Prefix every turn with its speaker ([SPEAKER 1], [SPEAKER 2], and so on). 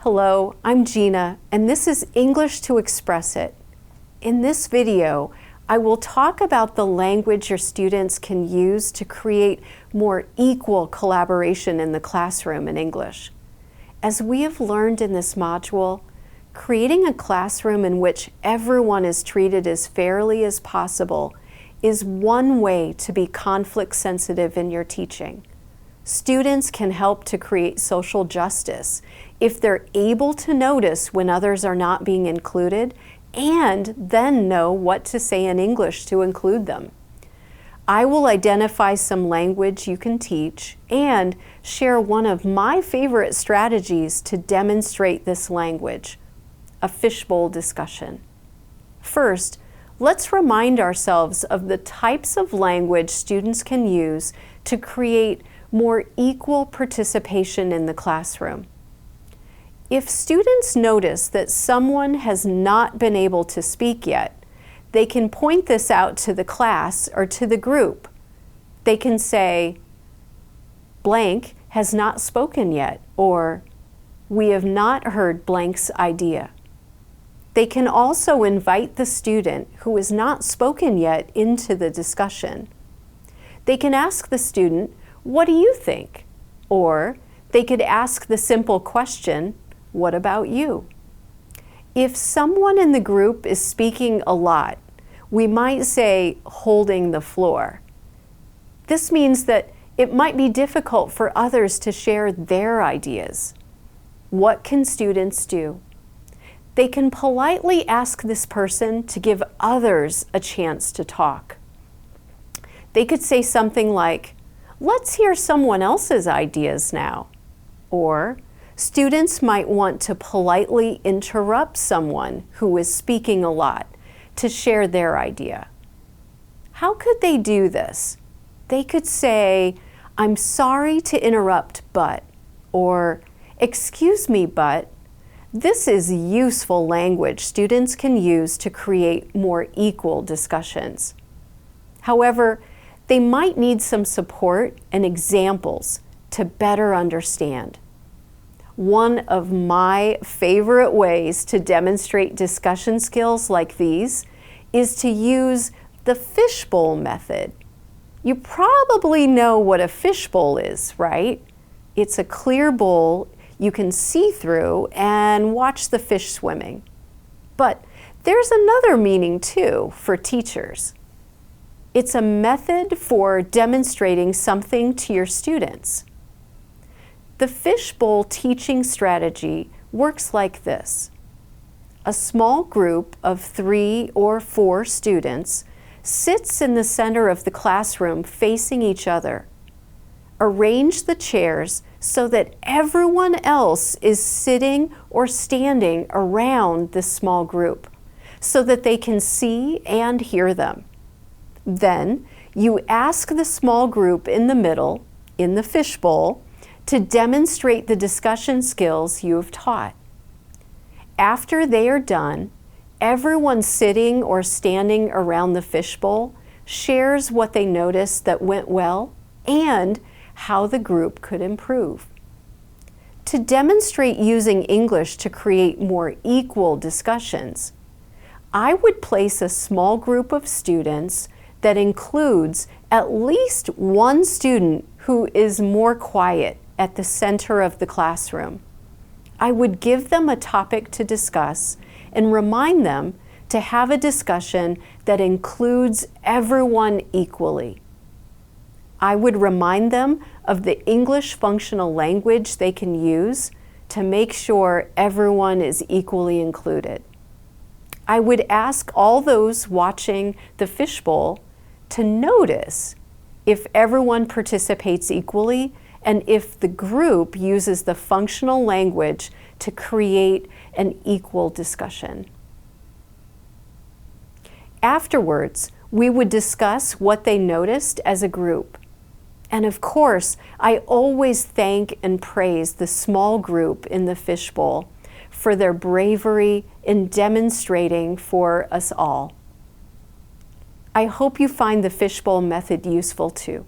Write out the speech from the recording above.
[SPEAKER 1] Hello, I'm Gina, and this is English to Express It. In this video, I will talk about the language your students can use to create more equal collaboration in the classroom in English. As we have learned in this module, creating a classroom in which everyone is treated as fairly as possible is one way to be conflict sensitive in your teaching. Students can help to create social justice if they're able to notice when others are not being included and then know what to say in English to include them. I will identify some language you can teach and share one of my favorite strategies to demonstrate this language, a fishbowl discussion. First, let's remind ourselves of the types of language students can use to create more equal participation in the classroom. If students notice that someone has not been able to speak yet, they can point this out to the class or to the group. They can say, blank has not spoken yet, or we have not heard blank's idea. They can also invite the student who has not spoken yet into the discussion. They can ask the student, what do you think? Or they could ask the simple question, what about you? If someone in the group is speaking a lot, we might say holding the floor. This means that it might be difficult for others to share their ideas. What can students do? They can politely ask this person to give others a chance to talk. They could say something like, let's hear someone else's ideas now. Or students might want to politely interrupt someone who is speaking a lot to share their idea. How could they do this? They could say, I'm sorry to interrupt, but, or excuse me, but. This is useful language students can use to create more equal discussions. However, they might need some support and examples to better understand. One of my favorite ways to demonstrate discussion skills like these is to use the fishbowl method. You probably know what a fishbowl is, right? It's a clear bowl you can see through and watch the fish swimming. But there's another meaning too for teachers. It's a method for demonstrating something to your students. The fishbowl teaching strategy works like this. A small group of 3 or 4 students sits in the center of the classroom facing each other. Arrange the chairs so that everyone else is sitting or standing around this small group so that they can see and hear them. Then you ask the small group in the middle, in the fishbowl, to demonstrate the discussion skills you have taught. After they are done, everyone sitting or standing around the fishbowl shares what they noticed that went well and how the group could improve. To demonstrate using English to create more equal discussions, I would place a small group of students that includes at least one student who is more quiet at the center of the classroom. I would give them a topic to discuss and remind them to have a discussion that includes everyone equally. I would remind them of the English functional language they can use to make sure everyone is equally included. I would ask all those watching the fishbowl to notice if everyone participates equally and if the group uses the functional language to create an equal discussion. Afterwards, we would discuss what they noticed as a group. And of course, I always thank and praise the small group in the fishbowl for their bravery in demonstrating for us all. I hope you find the fishbowl method useful too.